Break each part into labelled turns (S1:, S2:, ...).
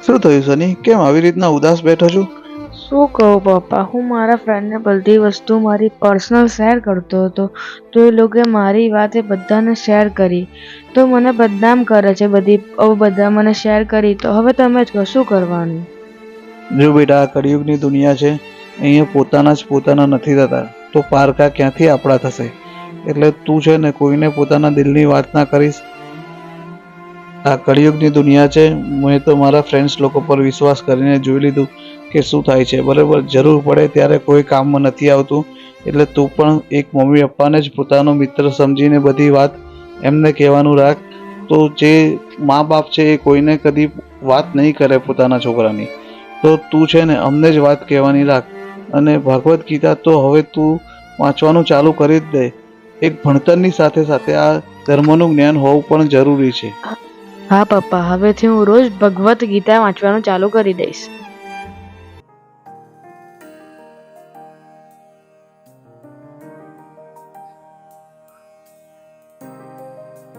S1: શું થયું સની? કેમ આવી રીતના ઉદાસ બેઠો છું?
S2: શું કહું પપ્પા, હું મારા ફ્રેન્ડને બધી વસ્તુ મારી પર્સનલ શેર કરતો હતો, તો એ લોકોએ મારી વાત એ બધાને શેર કરી, તો મને બદનામ કરે છે. બધા મને શેર કરી, તો હવે તમે જ કહો શું કરવાનું?
S1: જો બેટા, આ કળિયુગની દુનિયા છે. અહીંયા પોતાના જ પોતાના નથી થતા, તો પારકા ક્યાંથી આપણા થશે? એટલે તું છે ને કોઈને પોતાના દિલની વાત ના કરીશ. આ કળિયુગની દુનિયા છે. મેં તો મારા ફ્રેન્ડ્સ લોકો પર વિશ્વાસ કરીને જોઈ લીધું કે શું થાય છે. બરાબર, જરૂર પડે ત્યારે કોઈ કામમાં નથી આવતું. એટલે તું પણ એક મમ્મી પપ્પાને જ પોતાનો મિત્ર સમજીને બધી વાત એમને કહેવાનું રાખ. તો જે મા બાપ છે એ કોઈને કદી વાત નહીં કરે પોતાના છોકરાની, તો તું છે ને અમને જ વાત કહેવાની રાખ. અને ભગવદ્ ગીતા તો હવે તું વાંચવાનું ચાલુ કરી જ દે. એક ભણતરની સાથે સાથે આ ધર્મનું જ્ઞાન હોવું પણ જરૂરી છે.
S2: હા પપ્પા, હવેથી હું રોજ ભગવદ્ ગીતા વાંચવાનું ચાલુ કરી દઈશ.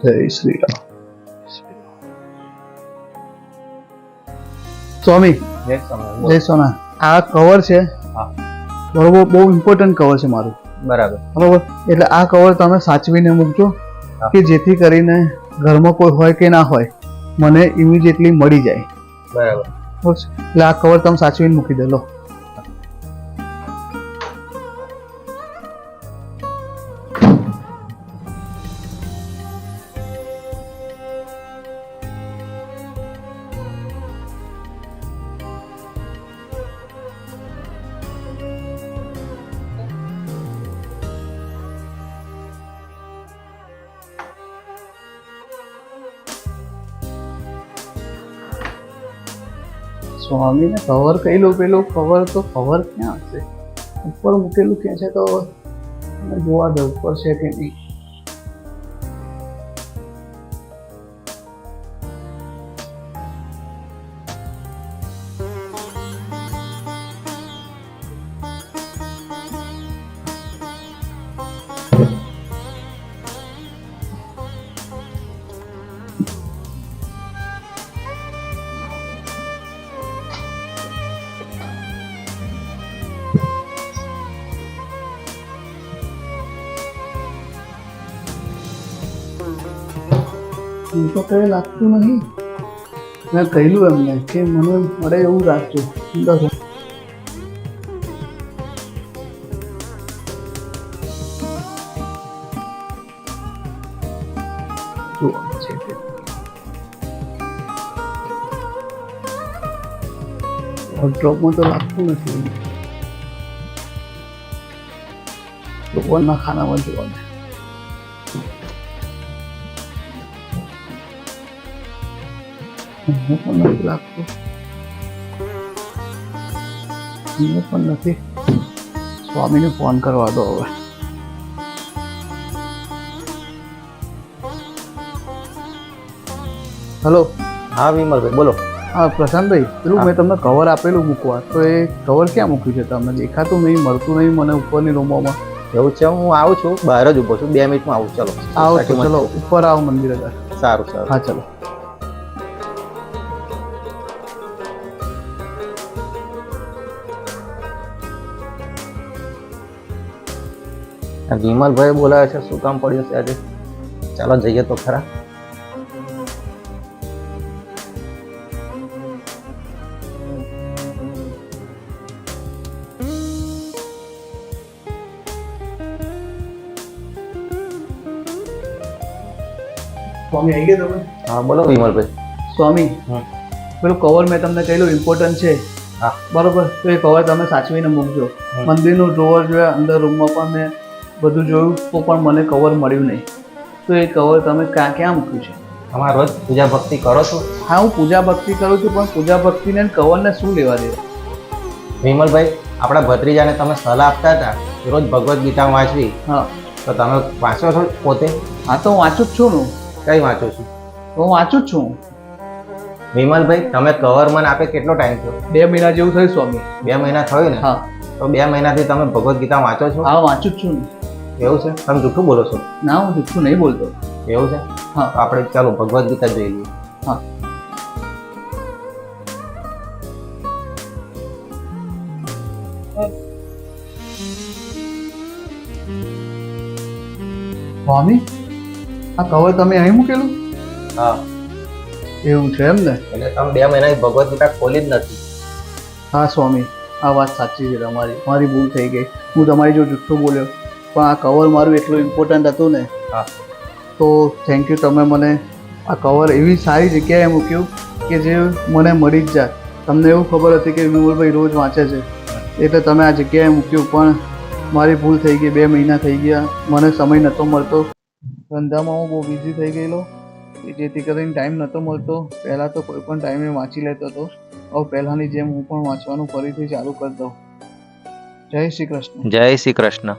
S1: જય શ્રી રામ. સ્વામી જય સોના. આ કવર છે બરોબર, બહુ ઇમ્પોર્ટન્ટ કવર છે મારું.
S3: બરાબર
S1: બરોબર, એટલે આ કવર તમે સાચવીને મૂકજો કે જેથી કરીને ઘરમાં કોઈ હોય કે ના હોય, મને ઇમિડિયેટલી મળી જાય.
S3: બરાબર.
S1: એટલે આ કવર તમે સાચવીને મૂકી દે. લો. સ્વામીને કવર કહી લો. પેલું કવર તો કવર ક્યાં હશે? ઉપર મૂકેલું ક્યાં છે? તો જોવા દે ઉપર છે કે નહીં. હું તો કઈ લાગતું નહીં. મેં કહેલું એમને કે મને મળે એવું રાખજો. ડ્રોપમાં તો લાગતું નથી. લોકોના ખાનામાં જોવા દે. હું પણ નથી લાગતું. હું પણ નથી. સ્વામીને ફોન કરવા દો હવે. હલો.
S3: હા વિમલભાઈ બોલો.
S1: હા પ્રશાંતભાઈ, પેલું મેં તમને કવર આપેલું મૂકવા, તો એ કવર ક્યાં મૂક્યું છે? તમને દેખાતું નહીં, મળતું નહીં મને ઉપરની રૂમોમાં.
S3: એવું છે, હું આવું છું, બહાર જ ઊભો છું, 2 મિનિટમાં આવું. ચલો
S1: આવો તો ચલો ઉપર આવો મંદિર આગળ.
S3: સારું સારું.
S1: હા ચલો.
S3: વિમલભાઈ બોલાવે છે, શું કામ પડ્યું છે આજે? ચાલો જઈએ તો ખરા.
S1: સ્વામી આવી ગયા તમે?
S3: હા બોલો વિમલભાઈ.
S1: સ્વામી, પેલું કવર મેં તમને કહેલું ઇમ્પોર્ટન્ટ છે.
S3: હા
S1: બરોબર, તો એ કવર તમે સાચવીને મૂકજો. મંદિરનું ડ્રોવર જોયા, અંદર રૂમમાં પણ મેં બધું જોયું, તો પણ મને કવર મળ્યું નહીં. તો એ કવર તમે ક્યાં મૂક્યું છે?
S3: તમારે રોજ પૂજા ભક્તિ કરો છો?
S1: હા, હું પૂજા ભક્તિ કરું છું, પણ પૂજા ભક્તિને કવરને શું લેવા દેવા?
S3: વિમલભાઈ, આપણા ભત્રીજાને તમે સલાહ આપતા હતા રોજ ભગવદ્ ગીતા વાંચવી.
S1: હા,
S3: તો તમે વાંચો છો પોતે?
S1: હા તો હું વાંચું જ છું.
S3: કઈ વાંચો છું?
S1: હું વાંચું જ છું.
S3: વિમલભાઈ, તમે કવર મને આપે કેટલો ટાઈમ થયો?
S1: 2 મહિના જેવું થયું સ્વામી.
S3: 2 મહિના થયું ને?
S1: હા.
S3: તો 2 મહિનાથી તમે ભગવદ્ ગીતા વાંચો છો?
S1: હા, વાંચું જ છું.
S3: એવું છે? તમે જૂઠું બોલો છો?
S1: ના, હું જૂઠું નહીં બોલતો.
S3: એવું છે?
S1: હા.
S3: તો આપણે ચાલો ભગવદ્ ગીતા જોઈ લઈએ.
S1: હા. સ્વામી, આ કવર તમે અહીં મૂકેલું?
S3: હા,
S1: એવું છે એમ ને?
S3: એટલે તમે 2 મહિનાથી ભગવદ્ ગીતા ખોલી જ નથી.
S1: હા સ્વામી, આ વાત સાચી છે તમારી. મારી ભૂલ થઈ ગઈ. હું તમારી જો જુઠ્ઠું બોલ્યો, પણ આ કવર મારું એટલું ઇમ્પોર્ટન્ટ હતું ને.
S3: હા.
S1: તો થેન્ક યુ, તમે મને આ કવર એવી સારી જગ્યાએ મૂક્યું કે જે મને મળી જ જાય. તમને એવું ખબર હતી કે વિમલભાઈ રોજ વાંચે છે, એટલે તમે આ જગ્યાએ મૂક્યું. પણ મારી ભૂલ થઈ ગઈ. 2 મહિના થઈ ગયા, મને સમય નહોતો મળતો. ધંધામાં હું બહુ બિઝી થઈ ગયેલો, જેથી કરીને ટાઈમ નહોતો મળતો. પહેલાં તો કોઈ પણ ટાઈમે વાંચી લેતો હતો. હવે પહેલાંની જેમ હું પણ વાંચવાનું ફરીથી ચાલુ કરી દઉં. જય શ્રી કૃષ્ણ.
S3: જય શ્રી કૃષ્ણ.